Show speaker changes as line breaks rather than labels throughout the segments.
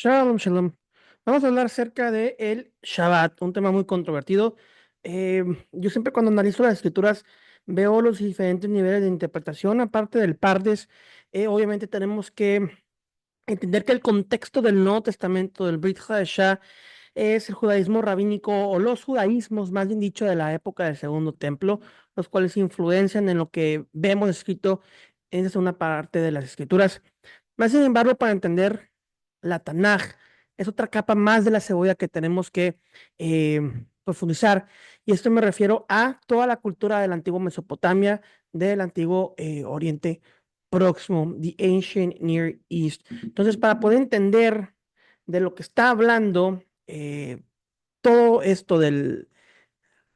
Shalom, shalom. Vamos a hablar acerca de el Shabbat, un tema muy controvertido. Yo siempre cuando analizo las escrituras veo los diferentes niveles de interpretación, aparte del Pardes. Obviamente tenemos que entender que el contexto del Nuevo Testamento, del Brit Hadashah, es el judaísmo rabínico o los judaísmos, más bien dicho, de la época del Segundo Templo, los cuales influencian en lo que vemos escrito en esa segunda parte de las escrituras. Más sin embargo, para entender la Tanaj, es otra capa más de la cebolla que tenemos que profundizar. Y esto me refiero a toda la cultura de la antigua Mesopotamia, del antiguo Oriente Próximo, the Ancient Near East. Entonces, para poder entender de lo que está hablando todo esto del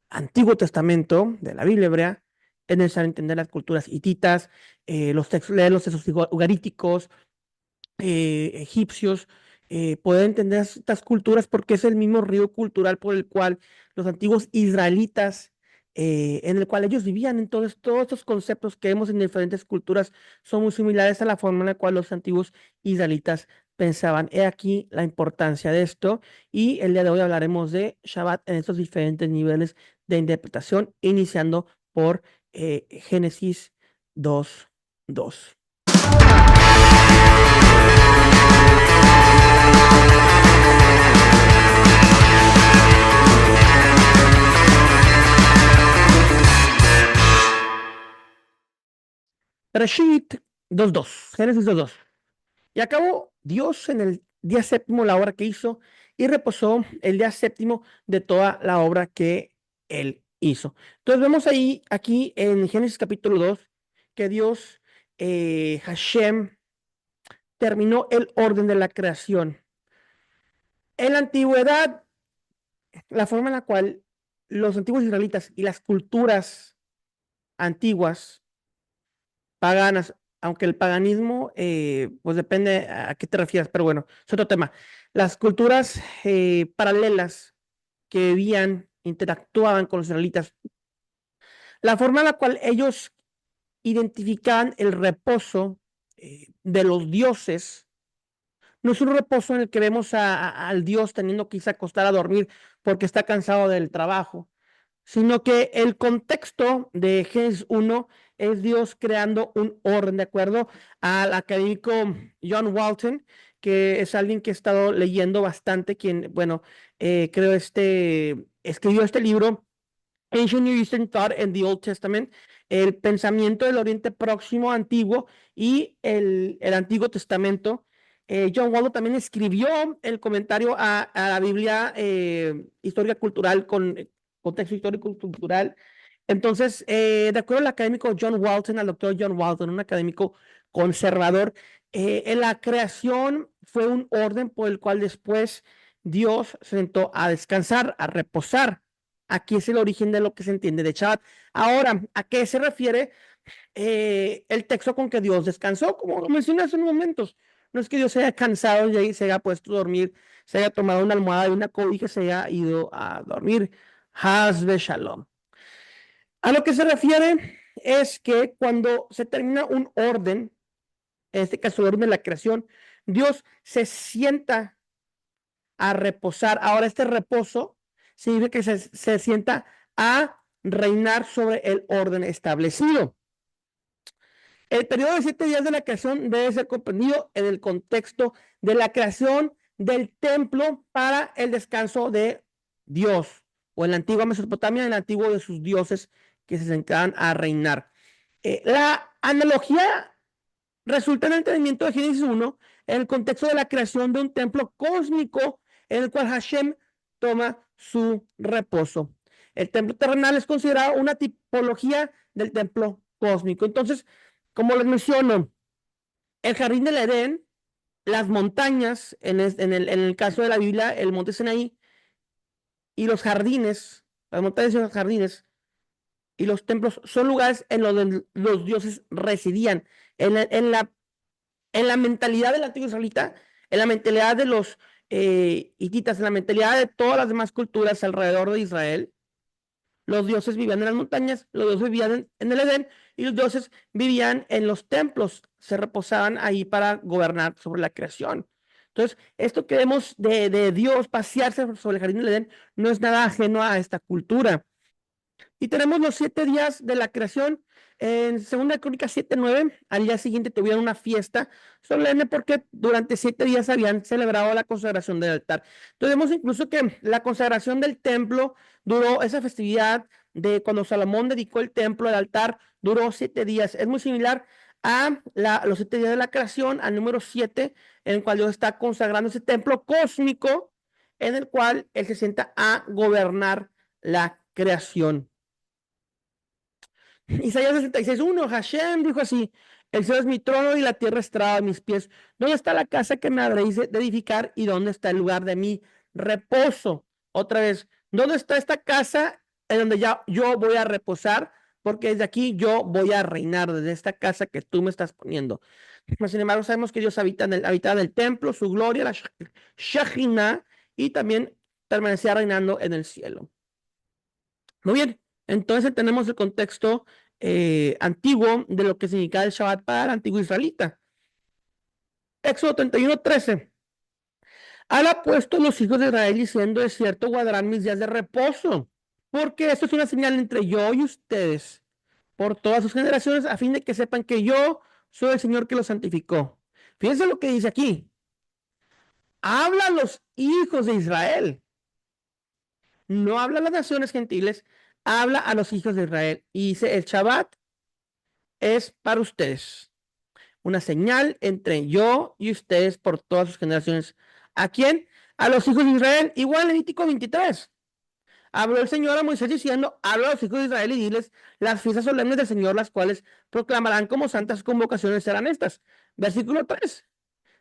Antiguo Testamento, de la Biblia hebrea, es necesario entender las culturas hititas, leer los textos ugaríticos, egipcios, poder entender estas culturas porque es el mismo río cultural por el cual los antiguos israelitas, en el cual ellos vivían. Entonces, todos estos conceptos que vemos en diferentes culturas son muy similares a la forma en la cual los antiguos israelitas pensaban. He aquí la importancia de esto y el día de hoy hablaremos de Shabbat en estos diferentes niveles de interpretación, iniciando por Génesis 2:2. Reshit 2:2, Génesis 2:2. Y acabó Dios en el día séptimo la obra que hizo y reposó el día séptimo de toda la obra que él hizo. Entonces vemos ahí, aquí en Génesis capítulo 2, que Dios, Hashem, terminó el orden de la creación. En la antigüedad, la forma en la cual los antiguos israelitas y las culturas antiguas paganas, aunque el paganismo, pues depende a qué te refieras, pero bueno, es otro tema. Las culturas paralelas que vivían, interactuaban con los israelitas, la forma en la cual ellos identificaban el reposo de los dioses, no es un reposo en el que vemos al dios teniendo que irse a acostar a dormir porque está cansado del trabajo, sino que el contexto de Génesis 1 es Dios creando un orden, de acuerdo al académico John Walton, que es alguien que he estado leyendo bastante, quien, bueno, creo escribió este libro, Ancient Near Eastern Thought and the Old Testament, el pensamiento del Oriente Próximo Antiguo y el Antiguo Testamento. John Waldo también escribió el comentario a la Biblia histórica cultural con contexto histórico cultural. Entonces, de acuerdo al académico John Walton, al doctor John Walton, un académico conservador, en la creación fue un orden por el cual después Dios se sentó a descansar, a reposar. Aquí es el origen de lo que se entiende de Shabbat. Ahora, ¿a qué se refiere el texto con que Dios descansó? Como lo mencioné hace unos momentos. No es que Dios se haya cansado y ahí se haya puesto a dormir, se haya tomado una almohada y una cobija y se haya ido a dormir. Hazbe Shalom. A lo que se refiere es que cuando se termina un orden, en este caso el orden de la creación, Dios se sienta a reposar. Ahora, este reposo significa que se sienta a reinar sobre el orden establecido. El periodo de 7 días de la creación debe ser comprendido en el contexto de la creación del templo para el descanso de Dios, o en la antigua Mesopotamia, en el antiguo de sus dioses que se sentaban a reinar. La analogía resulta en el entendimiento de Génesis 1 en el contexto de la creación de un templo cósmico en el cual Hashem toma su reposo. El templo terrenal es considerado una tipología del templo cósmico. Entonces, como les menciono, el jardín del Edén, las montañas, en el caso de la Biblia, el monte Sinaí, y los jardines, las montañas y los jardines, y los templos son lugares en donde los dioses residían. En la mentalidad del antiguo israelita, en la mentalidad de los hititas, en la mentalidad de todas las demás culturas alrededor de Israel, los dioses vivían en las montañas, los dioses vivían en el Edén y los dioses vivían en los templos, se reposaban ahí para gobernar sobre la creación. Entonces, esto que vemos de Dios pasearse sobre el jardín del Edén no es nada ajeno a esta cultura. Y tenemos los 7 días de la creación. En 2 Crónicas 7:9, al día siguiente tuvieron una fiesta solemne porque durante 7 días habían celebrado la consagración del altar. Entonces vemos incluso que la consagración del templo duró, esa festividad de cuando Salomón dedicó el templo, el altar, duró 7 días. Es muy similar a los 7 días de la creación, al número 7, en el cual Dios está consagrando ese templo cósmico, en el cual Él se sienta a gobernar la creación. Isaías 66:1, Hashem dijo así: el cielo es mi trono y la tierra estrada a mis pies. ¿Dónde está la casa que me habréis de edificar y dónde está el lugar de mi reposo? Otra vez, ¿dónde está esta casa en donde ya yo voy a reposar? Porque desde aquí yo voy a reinar, desde esta casa que tú me estás poniendo. Mas, sin embargo, sabemos que Dios habita en el templo, su gloria, la Shekhinah, y también permanecía reinando en el cielo. Muy bien, entonces tenemos el contexto antiguo de lo que significa el Shabbat para el antiguo israelita. Éxodo 31:13. Ha puesto los hijos de Israel diciendo: de cierto guardarán mis días de reposo, porque esto es una señal entre yo y ustedes por todas sus generaciones, a fin de que sepan que yo soy el Señor que los santificó. Fíjense lo que dice aquí. Habla a los hijos de Israel, no habla a las naciones gentiles, habla a los hijos de Israel. Y dice: el Shabbat es para ustedes una señal entre yo y ustedes por todas sus generaciones. ¿A quién? A los hijos de Israel. Igual Levítico 23. Habló el Señor a Moisés diciendo: habla a los hijos de Israel y diles: las fiestas solemnes del Señor, las cuales proclamarán como santas convocaciones, serán estas. Versículo 3.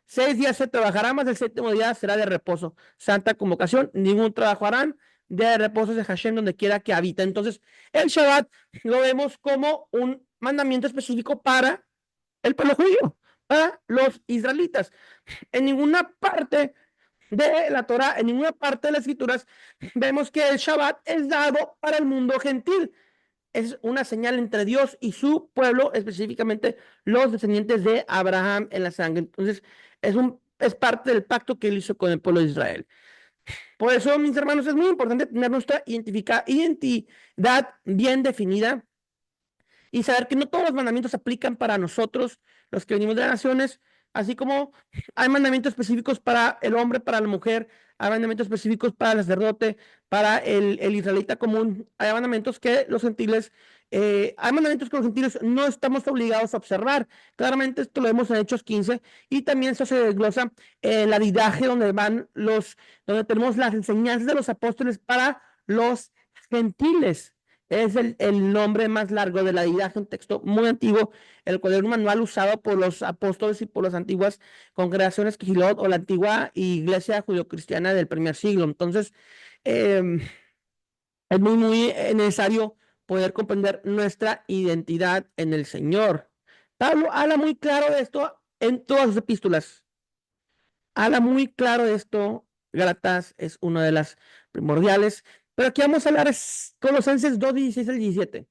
6 días se trabajará, más el séptimo día será de reposo. Santa convocación, ningún trabajo harán. Día de reposo de Hashem donde quiera que habita. Entonces, el Shabbat lo vemos como un mandamiento específico para el pueblo judío, para los israelitas. En ninguna parte de la Torah, en ninguna parte de las escrituras, vemos que el Shabbat es dado para el mundo gentil. Es una señal entre Dios y su pueblo, específicamente los descendientes de Abraham en la sangre. Entonces, es parte del pacto que él hizo con el pueblo de Israel. Por eso, mis hermanos, es muy importante tener nuestra identidad bien definida y saber que no todos los mandamientos se aplican para nosotros, los que venimos de las naciones, así como hay mandamientos específicos para el hombre, para la mujer, hay mandamientos específicos para el sacerdote, para el israelita común, hay mandamientos que los gentiles, hay mandamientos que los gentiles no estamos obligados a observar. Claramente esto lo vemos en Hechos 15 y también eso se desglosa en la didaje donde tenemos las enseñanzas de los apóstoles para los gentiles. Es el nombre más largo de la didaje, un texto muy antiguo, el cual era un manual usado por los apóstoles y por las antiguas congregaciones Quijilot o la antigua iglesia judio-cristiana del primer siglo. Entonces, es muy necesario poder comprender nuestra identidad en el Señor. Pablo habla muy claro de esto en todas sus epístolas. Habla muy claro de esto. Gálatas es una de las primordiales. Pero aquí vamos a hablar es Colosenses 2:16-17.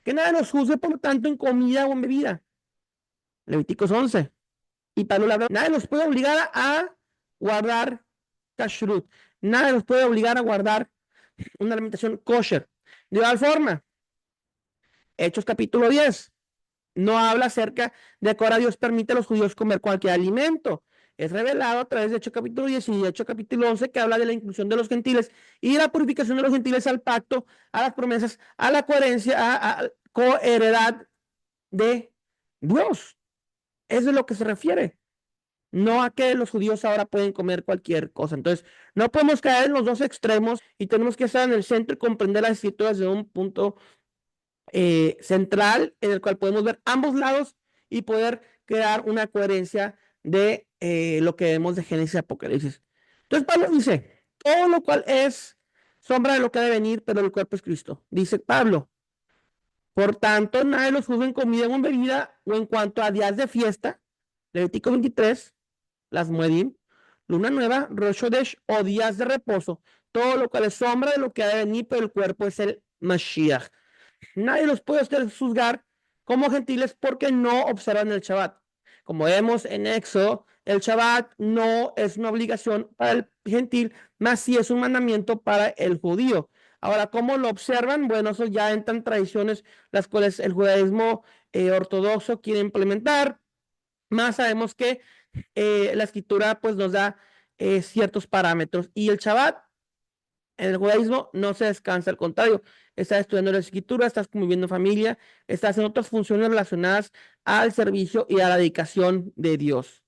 Que nada nos juzgue, por lo tanto, en comida o en bebida. Levíticos 11. Y Pablo le habla: nada nos puede obligar a guardar kashrut. Nada nos puede obligar a guardar una alimentación kosher. De igual forma, Hechos capítulo 10 no habla acerca de que ahora Dios permite a los judíos comer cualquier alimento. Es revelado a través de Hechos capítulo 10 y Hechos capítulo 11, que habla de la inclusión de los gentiles y la purificación de los gentiles al pacto, a las promesas, a la coherencia, a coheredad de Dios. Eso es lo que se refiere. No a que los judíos ahora pueden comer cualquier cosa. Entonces, no podemos caer en los dos extremos y tenemos que estar en el centro y comprender las escrituras de un punto central en el cual podemos ver ambos lados y poder crear una coherencia de lo que vemos de Génesis y Apocalipsis. Entonces Pablo dice: todo lo cual es sombra de lo que ha de venir, pero el cuerpo es Cristo. Dice Pablo: por tanto, nadie los juzga en comida o en bebida o en cuanto a días de fiesta. Levítico 23, las Moedim, luna nueva, Rosh Hodesh o días de reposo. Todo lo cual es sombra de lo que ha de venir, pero el cuerpo es el Mashiach. Nadie los puede juzgar como gentiles porque no observan el Shabbat. Como vemos en Éxodo El Shabbat no es una obligación para el gentil, más sí es un mandamiento para el judío. Ahora, ¿cómo lo observan? Bueno, eso ya entran tradiciones las cuales el judaísmo ortodoxo quiere implementar. Más sabemos que la escritura pues nos da ciertos parámetros. Y el Shabbat en el judaísmo no se descansa, al contrario, estás estudiando la escritura, estás conviviendo en familia, estás en otras funciones relacionadas al servicio y a la dedicación de Dios.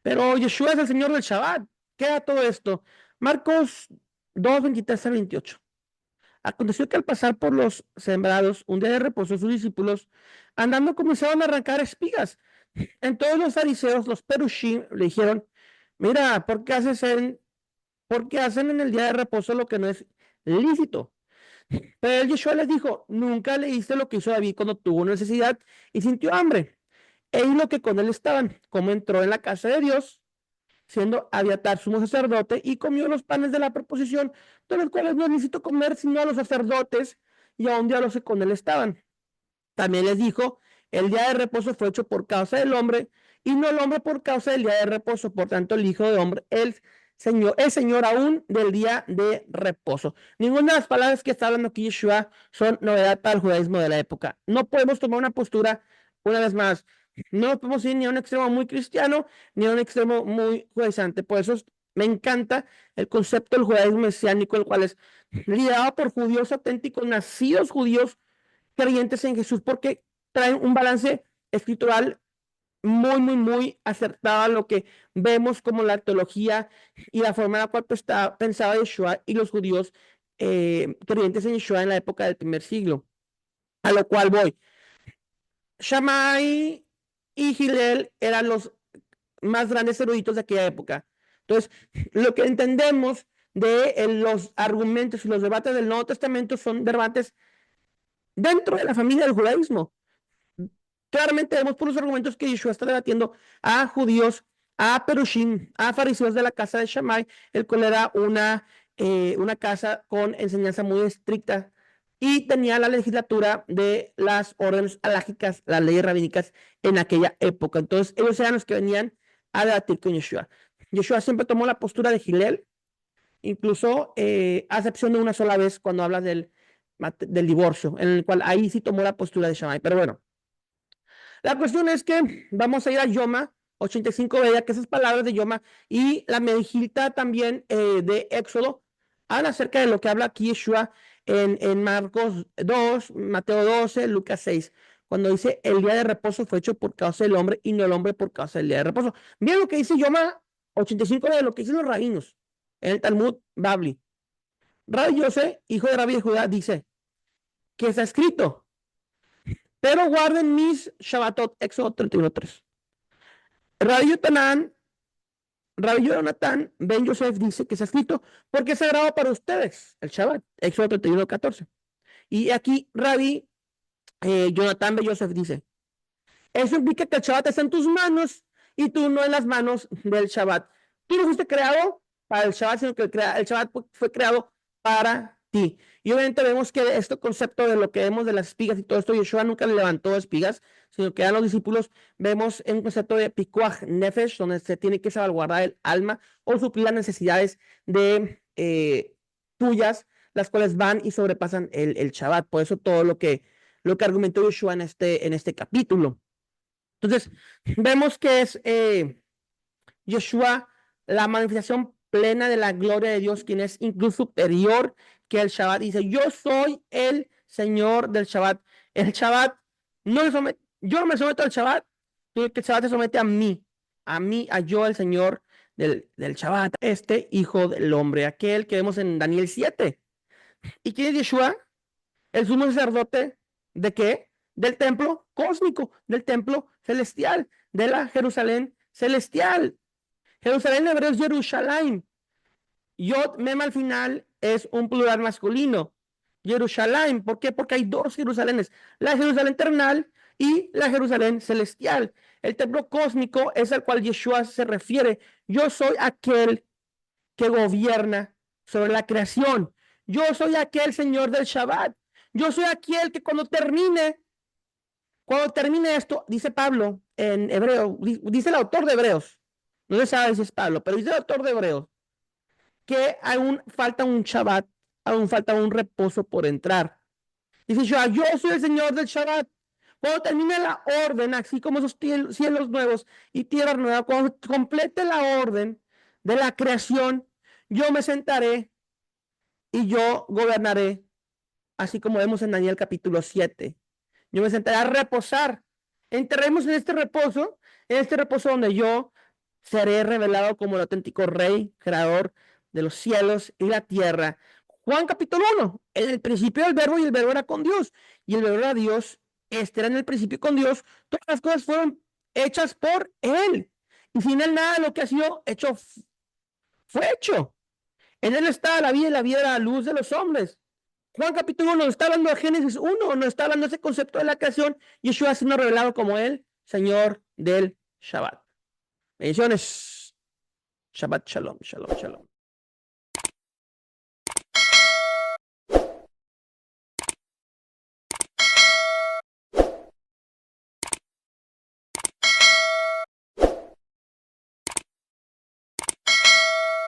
Pero Yeshua es el Señor del Shabbat. ¿Qué era todo esto? Marcos 2, 23 al 28. Aconteció que al pasar por los sembrados, un día de reposo, sus discípulos, andando, comenzaron a arrancar espigas. Entonces los fariseos, los perushim, le dijeron, mira, ¿por qué hacen en el día de reposo lo que no es lícito? Pero el Yeshua les dijo, nunca leíste lo que hizo David cuando tuvo necesidad y sintió hambre. Y lo que con él estaban, como entró en la casa de Dios, siendo Abiatar sumo sacerdote, y comió los panes de la proposición, de los cuales no es lícito comer sino a los sacerdotes, y a un día los que con él estaban. También les dijo, el día de reposo fue hecho por causa del hombre, y no el hombre por causa del día de reposo. Por tanto, el Hijo del Hombre, el Señor, es Señor aún del día de reposo. Ninguna de las palabras que está hablando aquí Yeshua son novedad para el judaísmo de la época. No podemos tomar una postura, una vez más, no podemos ir ni a un extremo muy cristiano, ni a un extremo muy judaizante. Por eso me encanta el concepto del judaísmo mesiánico, el cual es liderado por judíos auténticos, nacidos judíos, creyentes en Jesús, porque traen un balance escritural muy, muy, muy acertado a lo que vemos como la teología y la forma en la cual pensaba Yeshua y los judíos creyentes en Yeshua en la época del primer siglo. A lo cual voy. Shammai y Hillel eran los más grandes eruditos de aquella época. Entonces, lo que entendemos de los argumentos y los debates del Nuevo Testamento son debates dentro de la familia del judaísmo. Claramente vemos por los argumentos que Yeshua está debatiendo a judíos, a perushim, a fariseos de la casa de Shammai, el cual era una casa con enseñanza muy estricta y tenía la legislatura de las órdenes alágicas, las leyes rabínicas en aquella época. Entonces, ellos eran los que venían a debatir con Yeshua. Yeshua siempre tomó la postura de Hillel, incluso a excepción de una sola vez cuando habla del divorcio, en el cual ahí sí tomó la postura de Shammai. Pero bueno, la cuestión es que vamos a ir a Yoma 85, veía que esas palabras de Yoma y la Mejilta también de Éxodo hablan acerca de lo que habla aquí Yeshua en Marcos 2, Mateo 12, Lucas 6, cuando dice el día de reposo fue hecho por causa del hombre y no el hombre por causa del día de reposo. Miren lo que dice Yoma 85 de lo que dicen los rabinos en el Talmud Babli. Rabbi Yosef, hijo de Rabbi de Judá, dice que está escrito, pero guarden mis Shabbatot, Éxodo 31:3. Rabbi Jonathan Ben Yosef dice que está escrito porque es sagrado para ustedes, el Shabbat, Éxodo 31:14. Y aquí Rabbi Jonathan Ben Yosef dice, eso implica que el Shabbat está en tus manos y tú no en las manos del Shabbat. Tú no fuiste creado para el Shabbat, sino que el Shabbat fue creado para ti. Y obviamente vemos que este concepto de lo que vemos de las espigas y todo esto, Yeshua nunca le levantó espigas, sino que a los discípulos vemos en un concepto de pikuach nefesh, donde se tiene que salvaguardar el alma o suplir las necesidades de tuyas, las cuales van y sobrepasan el Shabbat. Por eso todo lo que argumentó Yeshua en este capítulo. Entonces, vemos que es Yeshua la manifestación plena de la gloria de Dios, quien es incluso superior que el Shabbat. Dice, yo soy el Señor del Shabbat. El Shabbat, yo no me someto al Shabbat, sino que el Shabbat se somete a yo, el Señor del Shabbat, este Hijo del Hombre, aquel que vemos en Daniel 7. ¿Y quién es Yeshua? El sumo sacerdote ¿de qué? Del templo cósmico, del templo celestial, de la Jerusalén celestial. Jerusalén en hebreo es Jerusalén. Yod Mem al final es un plural masculino. Jerusalén, ¿por qué? Porque hay dos Jerusalenes, la Jerusalén terrenal y la Jerusalén celestial. El templo cósmico es al cual Yeshua se refiere. Yo soy aquel que gobierna sobre la creación. Yo soy aquel Señor del Shabbat. Yo soy aquel que cuando termine esto, dice Pablo en Hebreo, dice el autor de Hebreos, No se sabe si es Pablo, pero dice el autor de Hebreos que aún falta un Shabbat, aún falta un reposo por entrar. Dice Yeshua, yo soy el Señor del Shabbat. Cuando termine la orden, así como esos cielos nuevos y tierra nueva, cuando complete la orden de la creación, yo me sentaré y yo gobernaré, así como vemos en Daniel capítulo 7. Yo me sentaré a reposar. Entraremos en este reposo donde yo seré revelado como el auténtico rey, creador de los cielos y la tierra. Juan capítulo 1, en el principio del verbo y el verbo era con Dios y el verbo era Dios, este era en el principio con Dios, todas las cosas fueron hechas por él y sin él nada de lo que ha sido hecho fue hecho. En él estaba la vida y la vida era la luz de los hombres. Juan capítulo 1 nos está hablando de Génesis 1, nos está hablando de ese concepto de la creación, Yeshua siendo revelado como el Señor del Shabbat. Bendiciones. Shabbat Shalom, Shalom, Shalom.